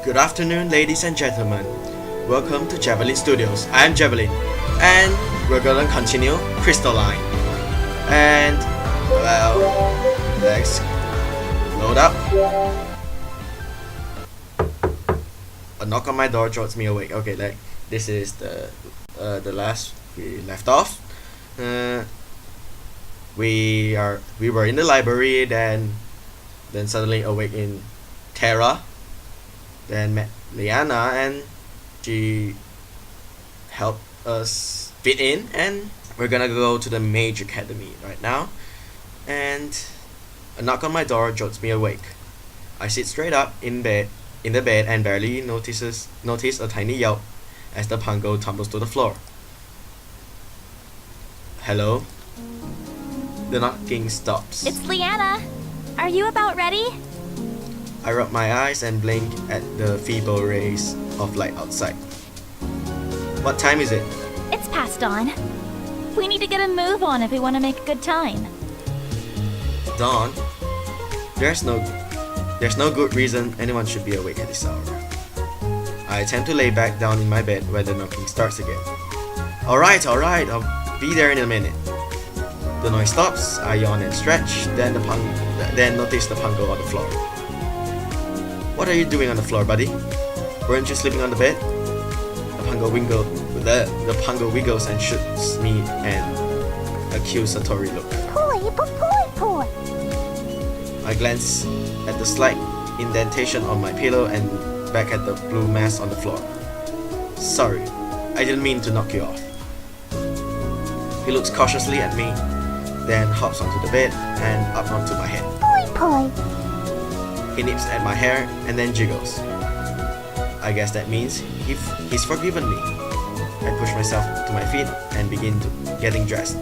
Good afternoon, ladies and gentlemen. Welcome to Javelin Studios. I'm Javelin, and we're gonna continue Crystalline. And well, let's load up. A knock on my door jolts me awake. Okay, this is the last we left off. We were in the library, then suddenly awake in Terra. Then met Leanna, and she helped us fit in, and we're gonna go to the Mage Academy right now. And a knock on my door jolts me awake. I sit straight up in the bed and barely notice a tiny yelp as the pongo tumbles to the floor. Hello? The knocking stops. It's Leanna. Are you about ready? I rub my eyes and blink at the feeble rays of light outside. What time is it? It's past dawn. We need to get a move on if we want to make a good time. Dawn? There's no good reason anyone should be awake at this hour. I attempt to lay back down in my bed where the knocking starts again. Alright, I'll be there in a minute. The noise stops, I yawn and stretch, then notice the pongo on the floor. What are you doing on the floor, buddy? Weren't you sleeping on the bed? The pongo wiggles and shoots me an accusatory look. Poi. I glance at the slight indentation on my pillow and back at the blue mass on the floor. Sorry, I didn't mean to knock you off. He looks cautiously at me, then hops onto the bed and up onto my head. Poi. He nips at my hair and then jiggles. I guess that means he's forgiven me. I push myself to my feet and begin getting dressed.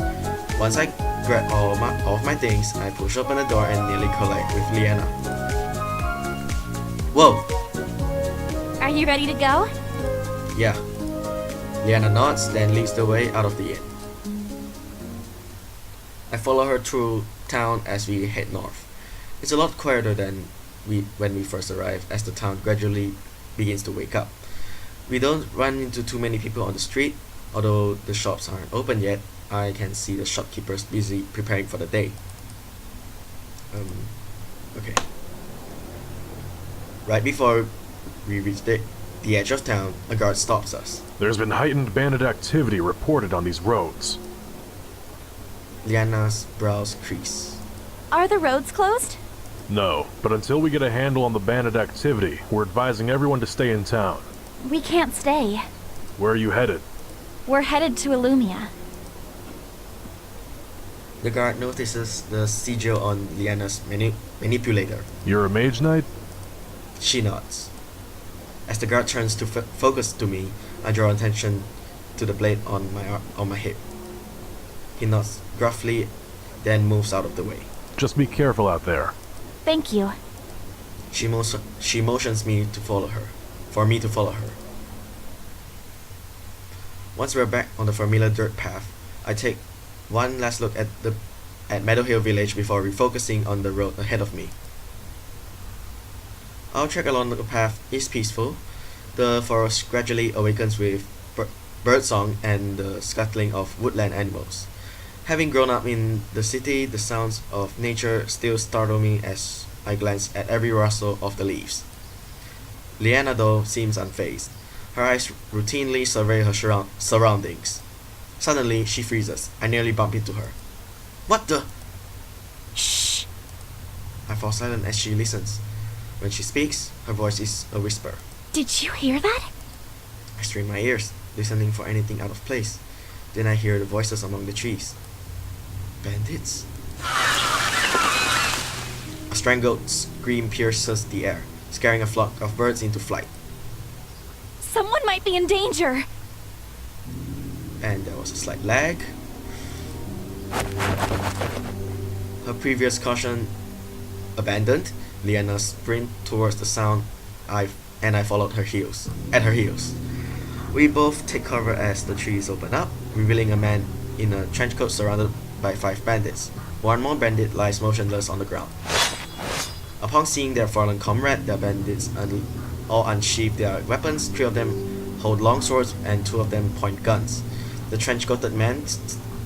Once I grab all of my things, I push open the door and nearly collide with Leanna. Whoa! Are you ready to go? Yeah. Leanna nods, then leads the way out of the inn. I follow her through town as we head north. It's a lot quieter than when we first arrived, as the town gradually begins to wake up. We don't run into too many people on the street, although the shops aren't open yet. I can see the shopkeepers busy preparing for the day. Okay. Right before we reach the edge of town, a guard stops us. There's been heightened bandit activity reported on these roads. Liana's brows crease. Are the roads closed? No, but until we get a handle on the bandit activity, we're advising everyone to stay in town. We can't stay. Where are you headed? We're headed to Illumia. The guard notices the sigil on Liana's manipulator. You're a Mage-Knight? She nods. As the guard turns to focus to me, I draw attention to the blade on my hip. He nods gruffly, then moves out of the way. Just be careful out there. Thank you. She motions me to follow her. For me to follow her. Once we're back on the familiar dirt path, I take one last look at Meadow Hill Village before refocusing on the road ahead of me. Our trek along the path is peaceful. The forest gradually awakens with birdsong and the scuttling of woodland animals. Having grown up in the city, the sounds of nature still startle me as I glance at every rustle of the leaves. Leanna, though, seems unfazed. Her eyes routinely survey her surroundings. Suddenly, she freezes. I nearly bump into her. What the? Shh. I fall silent as she listens. When she speaks, her voice is a whisper. Did you hear that? I strain my ears, listening for anything out of place. Then I hear the voices among the trees. Bandits? A strangled scream pierces the air, scaring a flock of birds into flight. Someone might be in danger. And there was a slight lag. Her previous caution abandoned, Leanna sprinted towards the sound and I followed her heels. At her heels. We both take cover as the trees open up, revealing a man in a trenchcoat surrounded by 5 bandits. One more bandit lies motionless on the ground. Upon seeing their fallen comrade, the bandits all unsheathe their weapons. 3 of them hold long swords and 2 of them point guns. The trench-coated man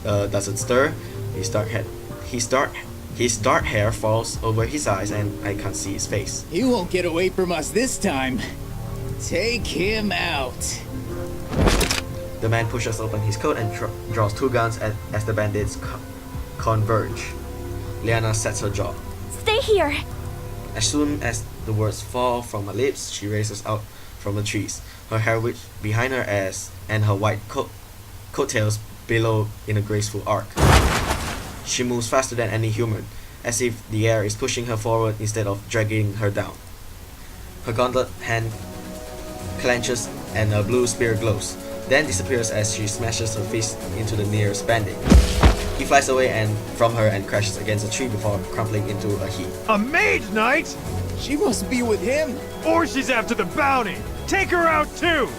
doesn't stir. His dark hair falls over his eyes and I can't see his face. He won't get away from us this time. Take him out. The man pushes open his coat and draws 2 guns as the bandits converge. Leanna sets her jaw. Stay here. As soon as the words fall from her lips, she races out from the trees. Her hair whips behind her and her white coattails billow in a graceful arc. She moves faster than any human, as if the air is pushing her forward instead of dragging her down. Her gauntlet hand clenches and a blue spear glows, then disappears as she smashes her fist into the nearest bandit. He flies away from her and crashes against a tree before crumpling into a heap. A Mage-Knight? She must be with him. Or she's after the bounty. Take her out too!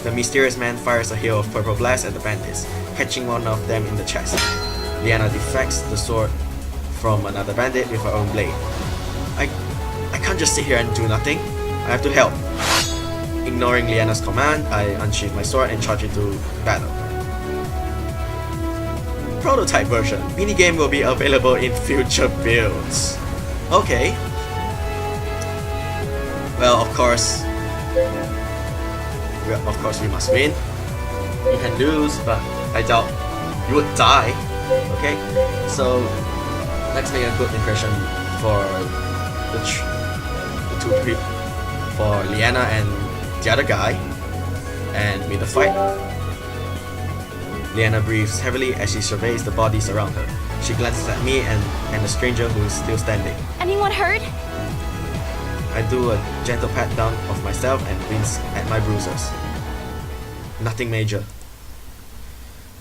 The mysterious man fires a hail of purple blasts at the bandits, catching one of them in the chest. Leanna deflects the sword from another bandit with her own blade. I can't just sit here and do nothing. I have to help. Ignoring Leanna's command, I unsheath my sword and charge into battle. Prototype version. Minigame will be available in future builds. Okay. Well, of course we must win. You can lose, but I doubt you would die. Okay, so let's make a good impression for the 2 people, for Leanna and the other guy, and with the fight. Leanna breathes heavily as she surveys the bodies around her. She glances at me and the stranger who is still standing. Anyone hurt? I do a gentle pat down of myself and wince at my bruises. Nothing major.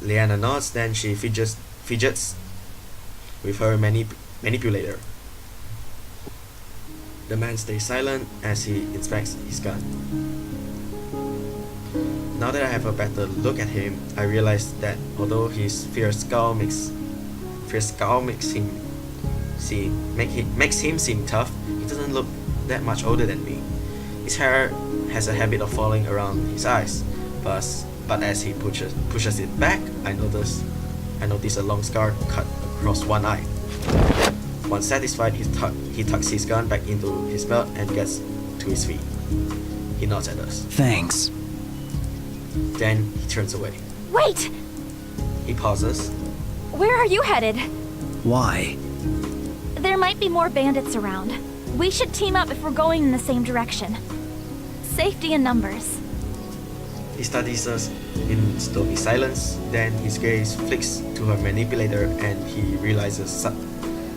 Leanna nods, then she fidgets with her manipulator. The man stays silent as he inspects his gun. Now that I have a better look at him, I realize that although his fierce scowl makes him seem tough, he doesn't look that much older than me. His hair has a habit of falling around his eyes, but as he pushes it back, I notice a long scar cut across one eye. Once satisfied, he tucks his gun back into his belt and gets to his feet. He nods at us. Thanks. Then he turns away. Wait! He pauses. Where are you headed? Why? There might be more bandits around. We should team up if we're going in the same direction. Safety in numbers. He studies us in stony silence, then his gaze flicks to her manipulator and he realizes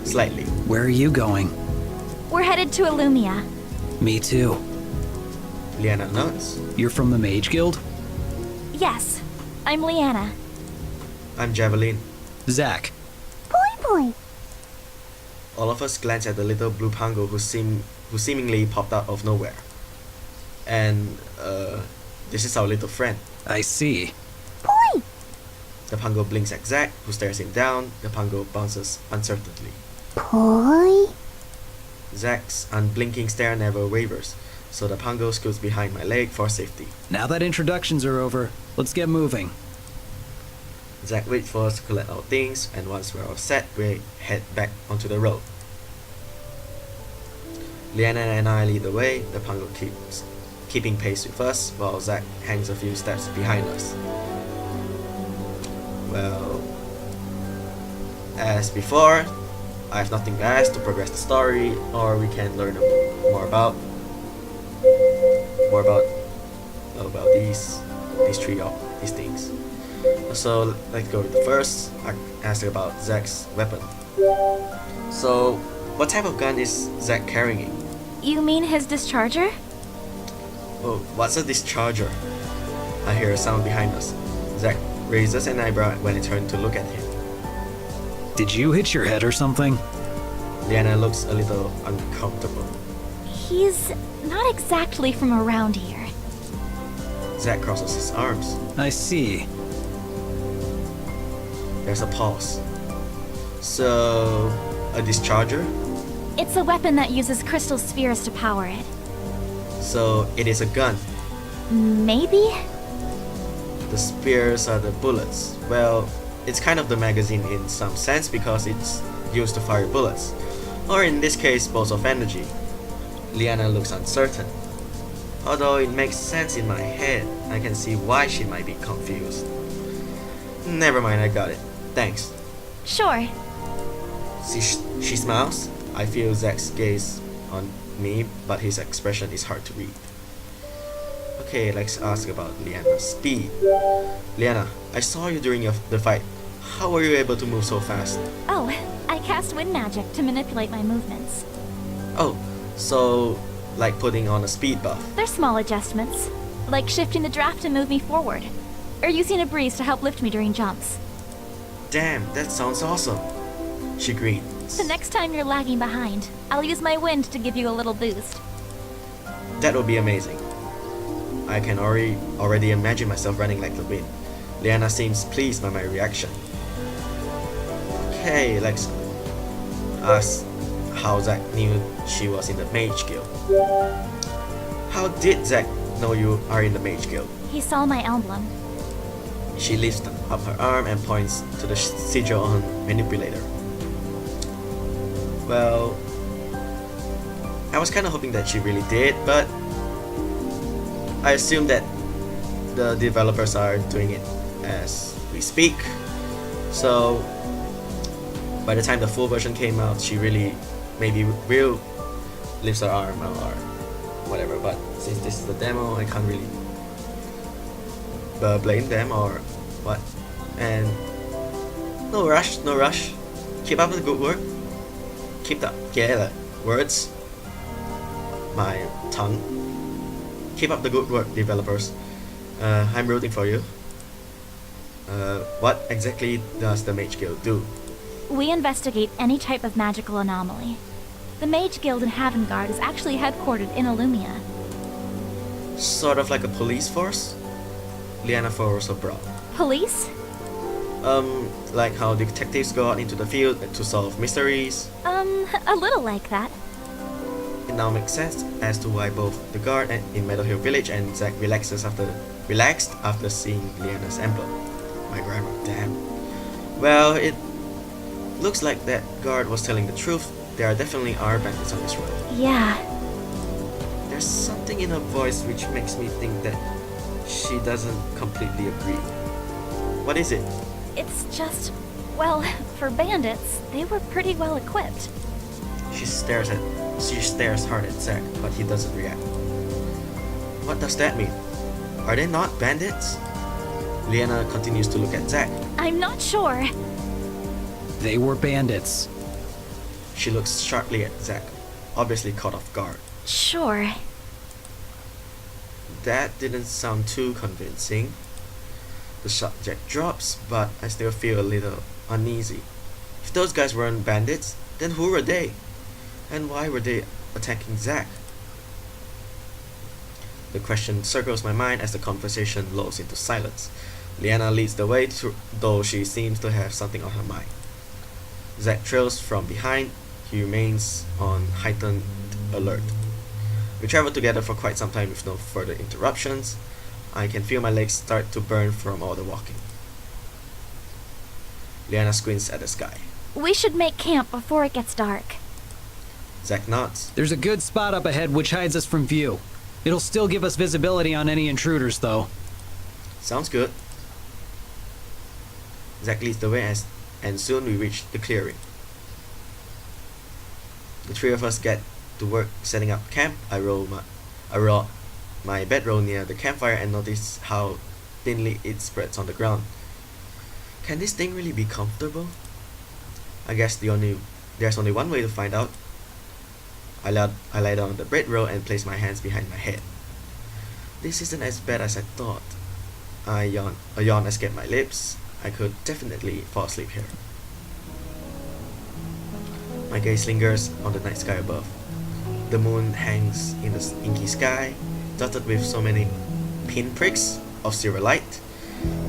slightly. Where are you going? We're headed to Illumia. Me too. Leanna nods. You're from the Mage Guild? Yes, I'm Leanna. I'm Javelin. Zach. Boy. All of us glance at the little blue pango who seemingly popped out of nowhere. And this is our little friend. I see. Boy! The pango blinks at Zach, who stares him down. The pango bounces uncertainly. Boy? Zach's unblinking stare never wavers, so the pango scoots behind my leg for safety. Now that introductions are over, let's get moving. Zach waits for us to collect our things, and once we're all set, we head back onto the road. Leanna and I lead the way. The pango keeping pace with us, while Zach hangs a few steps behind us. Well, as before, I have nothing to ask to progress the story, or we can learn more about these things. So let's go with the first. I asked about Zach's weapon. So, what type of gun is Zach carrying? You mean his discharger? Oh, what's a discharger? I hear a sound behind us. Zach raises an eyebrow when I turn to look at him. Did you hit your head or something? Leanna looks a little uncomfortable. He's not exactly from around here. Zach crosses his arms. I see. There's a pause. So, a discharger? It's a weapon that uses crystal spheres to power it. So it is a gun. Maybe? The spears are the bullets. Well, it's kind of the magazine in some sense because it's used to fire bullets. Or in this case, bolts of energy. Leanna looks uncertain. Although it makes sense in my head, I can see why she might be confused. Never mind, I got it. Thanks. Sure. She smiles. I feel Zack's gaze on me, but his expression is hard to read. Okay, let's ask about Leanna's speed. Leanna, I saw you during the fight. How were you able to move so fast? Oh, I cast wind magic to manipulate my movements. Oh, so like putting on a speed buff. They're small adjustments, like shifting the draft to move me forward, or using a breeze to help lift me during jumps. Damn, that sounds awesome. She grins. The next time you're lagging behind, I'll use my wind to give you a little boost. That would be amazing. I can already imagine myself running like the wind. Leanna seems pleased by my reaction. Okay, let's ask how Zack knew she was in the Mage Guild. How did Zack know you are in the Mage Guild? He saw my emblem. She lifts up her arm and points to the sigil on her manipulator. Well, I was kind of hoping that she really did, but I assume that the developers are doing it as we speak. So by the time the full version came out, she really maybe will lift her arm or whatever. But since this is the demo, I can't really blame them or what. And no rush, no rush. Keep up the good work. Keep the words. My tongue. Keep up the good work, developers. I'm rooting for you. What exactly does the Mage Guild do? We investigate any type of magical anomaly. The Mage Guild in Havengard is actually headquartered in Illumia. Sort of like a police force? Leanna furrows her brow. Police? Like how detectives go out into the field to solve mysteries. A little like that. It now makes sense as to why both the guard in Meadow Hill Village and Zack relaxed after seeing Leanna's emblem. My grammar, damn. Well, it looks like that guard was telling the truth. There definitely are bandits on this road. Yeah. There's something in her voice which makes me think that she doesn't completely agree. What is it? It's just, well, for bandits, they were pretty well equipped. She stares hard at Zack, but he doesn't react. What does that mean? Are they not bandits? Leanna continues to look at Zack. I'm not sure. They were bandits. She looks sharply at Zack, obviously caught off guard. Sure. That didn't sound too convincing. The subject drops, but I still feel a little uneasy. If those guys weren't bandits, then who were they? And why were they attacking Zack? The question circles my mind as the conversation lulls into silence. Leanna leads the way, though she seems to have something on her mind. Zack trails from behind. He remains on heightened alert. We travel together for quite some time with no further interruptions. I can feel my legs start to burn from all the walking. Leanna squints at the sky. We should make camp before it gets dark. Zack nods. There's a good spot up ahead which hides us from view. It'll still give us visibility on any intruders, though. Sounds good. Zack leads the way and soon we reach the clearing. The three of us get to work setting up camp. I roll my bedroll near the campfire and notice how thinly it spreads on the ground. Can this thing really be comfortable? I guess there's only one way to find out. I lie down on the bedroll and place my hands behind my head. This isn't as bad as I thought. A yawn escaped my lips. I could definitely fall asleep here. My gaze lingers on the night sky above. The moon hangs in the inky sky, dotted with so many pinpricks of silver light.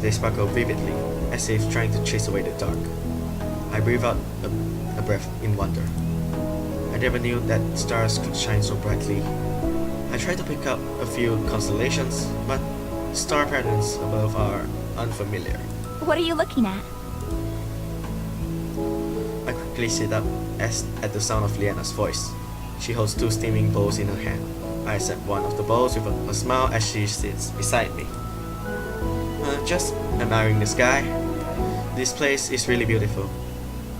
They sparkle vividly, as if trying to chase away the dark. I breathe out a breath in wonder. I never knew that stars could shine so brightly. I try to pick up a few constellations, but star patterns above are unfamiliar. What are you looking at? I quickly sit up at the sound of Leanna's voice. She holds 2 steaming bowls in her hand. I accept one of the bowls with a smile as she sits beside me. Just admiring the sky. This place is really beautiful.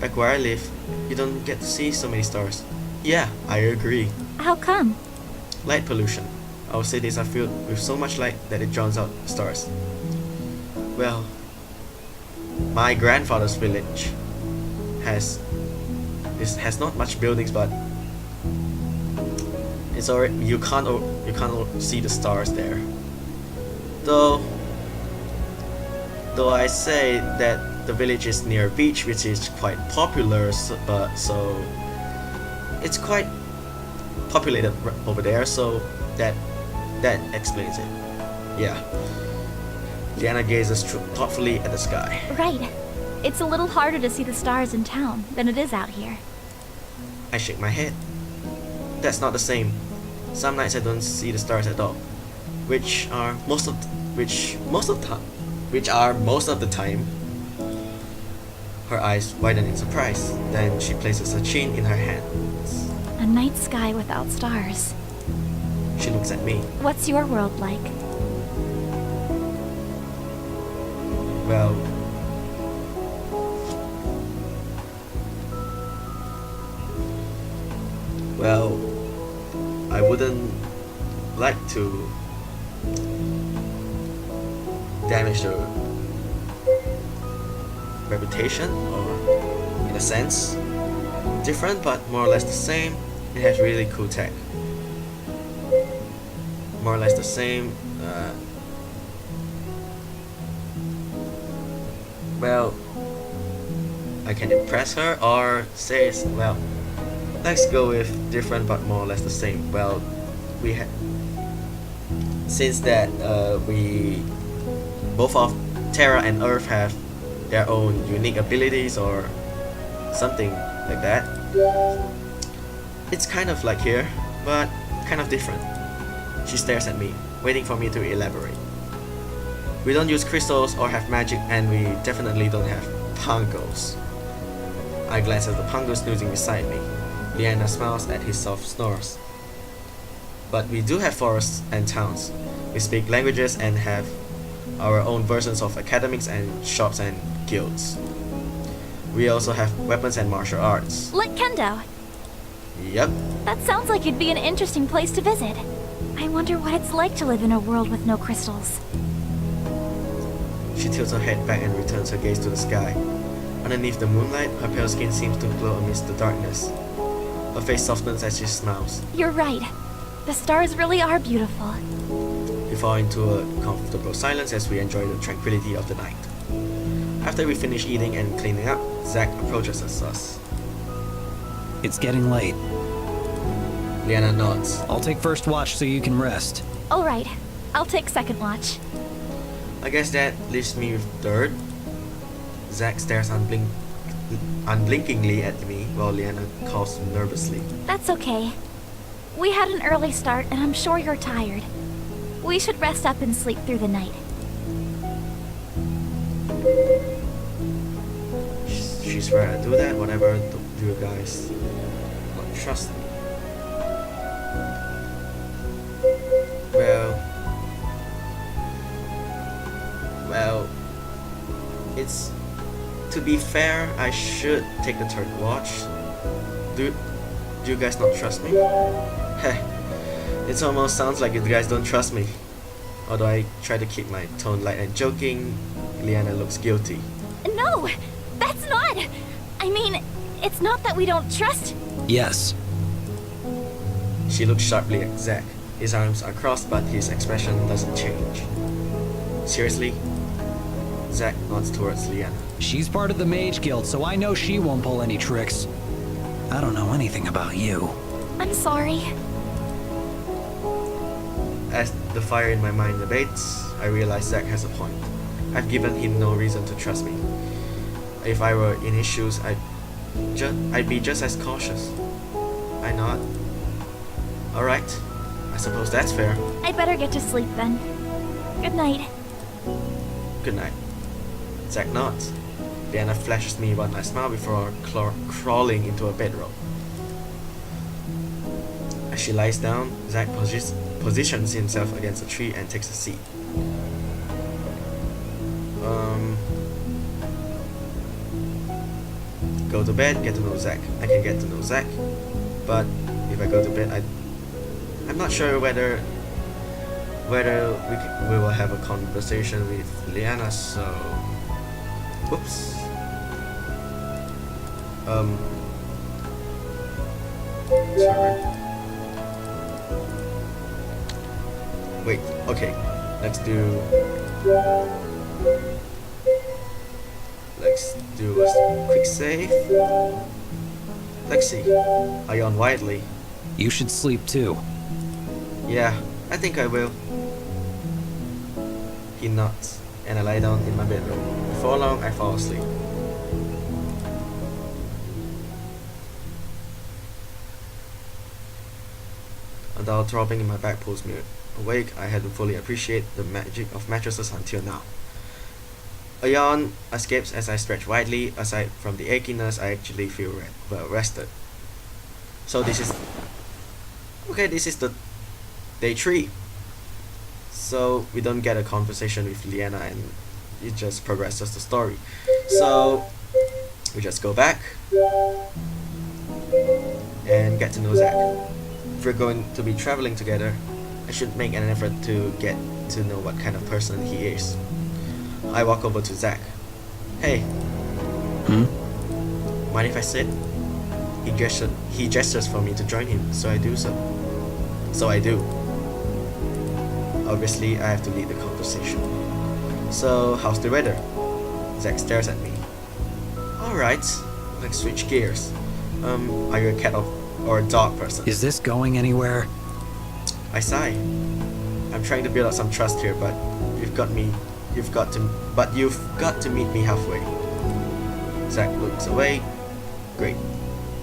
Back where I live, you don't get to see so many stars. Yeah, I agree. How come? Light pollution. Our cities are filled with so much light that it drowns out stars. Well, my grandfather's village has not much buildings, but it's already you can't see the stars there. Though I say that the village is near a beach, which is quite popular, so it's quite populated over there, so that explains it. Yeah. Leanna gazes thoughtfully at the sky. Right. It's a little harder to see the stars in town than it is out here. I shake my head. That's not the same. Some nights I don't see the stars at all, which are most of the time. Her eyes widen in surprise. Then she places her chin in her hands. A night sky without stars. She looks at me. What's your world like? Well, I wouldn't like to damage the reputation, or in a sense, different but more or less the same. It has really cool tech. More or less the same. Well, I can impress her, or say, well, let's go with different but more or less the same. Well, since that we both of Terra and Earth have their own unique abilities or something like that. It's kind of like here, but kind of different. She stares at me, waiting for me to elaborate. We don't use crystals or have magic, and we definitely don't have pongos. I glance at the pongo snoozing beside me. Leanna smiles at his soft snores. But we do have forests and towns. We speak languages and have our own versions of academics and shops and guilds. We also have weapons and martial arts. Like Kendo. Yep. That sounds like it'd be an interesting place to visit. I wonder what it's like to live in a world with no crystals. She tilts her head back and returns her gaze to the sky. Underneath the moonlight, her pale skin seems to glow amidst the darkness. Her face softens as she smiles. You're right. The stars really are beautiful. We fall into a comfortable silence as we enjoy the tranquility of the night. After we finish eating and cleaning up, Zack approaches us. It's getting late. Leanna nods. I'll take first watch so you can rest. All right. I'll take second watch. I guess that leaves me with third. Zack stares unblinkingly at me while Leanna coughs nervously. That's okay. We had an early start, and I'm sure you're tired. We should rest up and sleep through the night. She's right to do that, whatever do you guys not trust me. Well, it's, to be fair, I should take the third watch. Do you guys not trust me? Heh, it almost sounds like you guys don't trust me. Although I try to keep my tone light and joking, Leanna looks guilty. No, that's not. I mean, it's not that we don't trust. Yes. She looks sharply at Zack. His arms are crossed, but his expression doesn't change. Seriously? Zack nods towards Leanna. She's part of the Mage Guild, so I know she won't pull any tricks. I don't know anything about you. I'm sorry. As the fire in my mind abates, I realize Zack has a point. I've given him no reason to trust me. If I were in his shoes, I'd be just as cautious. I nod. Alright, I suppose that's fair. I'd better get to sleep then. Good night. Good night. Zack nods. Leanna flashes me one last smile before crawling into her bedroll. As she lies down, Zack positions himself against a tree and takes a seat. Go to bed, get to know Zack. I can get to know Zack, but if I go to bed, I'm not sure whether we will have a conversation with Leanna. So, whoops. Sorry. Wait. Okay. Let's do a quick save. Let's see. I yawn widely. You should sleep too. Yeah, I think I will. He nods, and I lie down in my bedroom. Before long, I fall asleep. A dull throbbing in my back pulls me awake. I hadn't fully appreciated the magic of mattresses until now. A yawn escapes as I stretch widely. Aside from the achiness, I actually feel well rested. So this is the day 3. So we don't get a conversation with Leanna, and it just progresses the story. So we just go back and get to know Zack. If we're going to be traveling together, I should make an effort to get to know what kind of person he is. I walk over to Zack. Hey. Mind if I sit? He gestures for me to join him, so I do so. So I do. Obviously, I have to lead the conversation. So, how's the weather? Zack stares at me. Alright, let's switch gears. Are you a cat or a dog person? Is this going anywhere? I sigh. I'm trying to build up some trust here, but you've got to meet me halfway. Zack looks away. Great.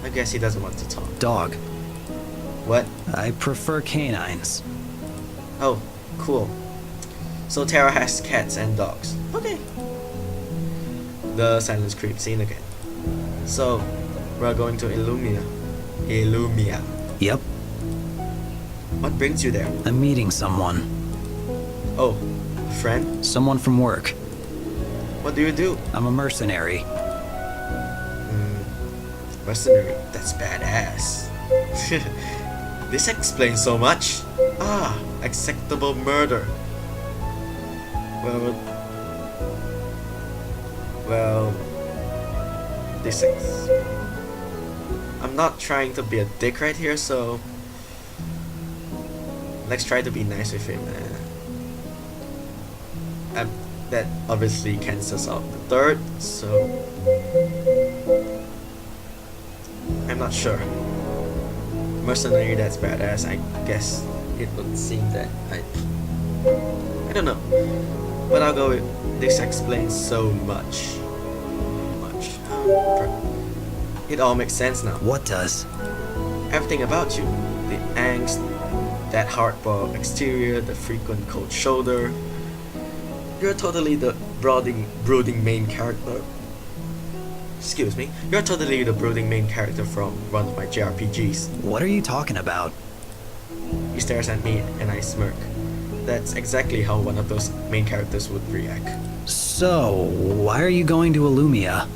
I guess he doesn't want to talk. Dog. What? I prefer canines. Oh, cool. So Terra has cats and dogs. Okay. The silence creeps in again. So, we're going to Illumia. Yep. What brings you there? I'm meeting someone. Oh, a friend? Someone from work. What do you do? I'm a mercenary. Mercenary? That's badass. This explains so much. Ah, acceptable murder. Well, I'm not trying to be a dick right here, so let's try to be nice with him. That obviously cancels out the third, so I'm not sure. Mercenary, that's badass. I guess it would seem that I don't know, but I'll go with this explains so much. It all makes sense now. What does? Everything about you. The angst, that hardball exterior, the frequent cold shoulder. You're totally the brooding main character. Excuse me. You're totally the brooding main character from one of my JRPGs. What are you talking about? He stares at me and I smirk. That's exactly how one of those main characters would react. So, why are you going to Illumia?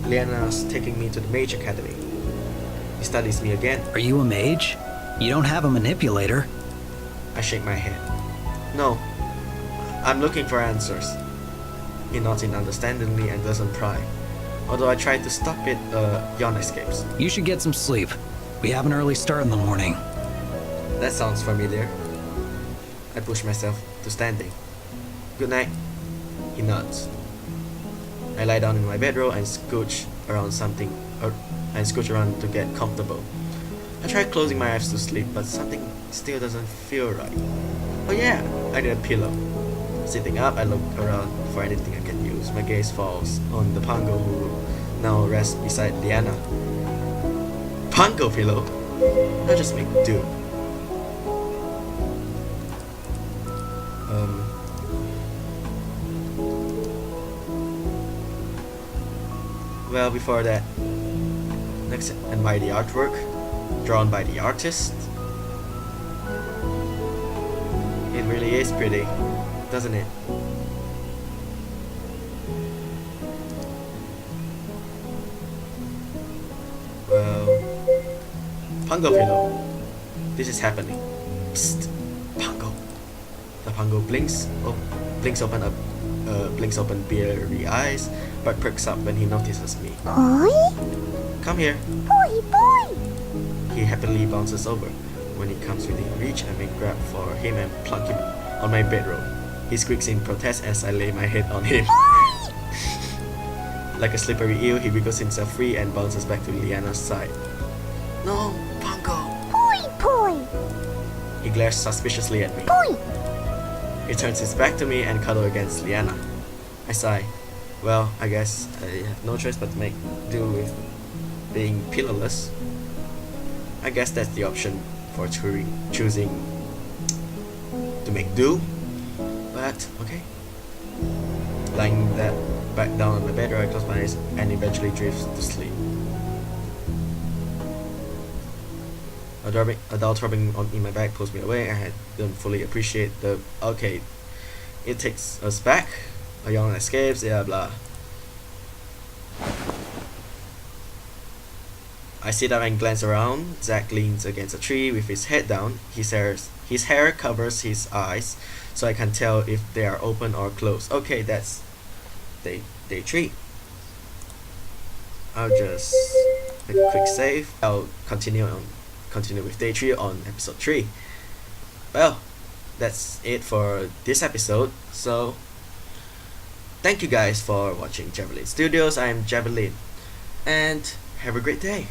Leanna's taking me to the Mage Academy. He studies me again. Are you a mage? You don't have a manipulator. I shake my head. No. I'm looking for answers. He nods in understandingly and doesn't pry. Although I try to stop it, yawn escapes. You should get some sleep. We have an early start in the morning. That sounds familiar. I push myself to standing. Good night. He nods. I lie down in my bedroll and scooch around to get comfortable. I try closing my eyes to sleep, but something still doesn't feel right. Oh yeah, I need a pillow. Sitting up, I look around for anything I can use. My gaze falls on the Pango who now rests beside Leanna. Pango pillow? I'll just make do. Well, before that, let's admire the artwork drawn by the artist. It really is pretty, doesn't it? Well, Pango Pillow, this is happening. Psst, Pango. The Pango blinks open beery eyes, but perks up when he notices me. Boy? Come here. Boy! He happily bounces over. When he comes within reach, I make grab for him and plunk him on my bedroll. He squeaks in protest as I lay my head on him. Like a slippery eel, he wiggles himself free and bounces back to Leanna's side. No, Pango! Boy! He glares suspiciously at me. Boy! He turns his back to me and cuddles against Leanna. I sigh. Well, I guess I have no choice but to make do with being pillarless. I guess that's the option for choosing to make do. But, okay. Lying that back down on my bed, I close my eyes and eventually drift to sleep. A doll throbbing in my back pulls me away. I don't fully appreciate the okay. It takes us back. A yawn escapes. Yeah, blah. I sit up and glance around. Zack leans against a tree with his head down. His hair covers his eyes, so I can tell if they are open or closed. Okay, that's day 3. I'll just make a quick save. I'll continue with day 3 on episode 3. Well, that's it for this episode. So thank you guys for watching Javelin Studios. I am Javelin, and have a great day.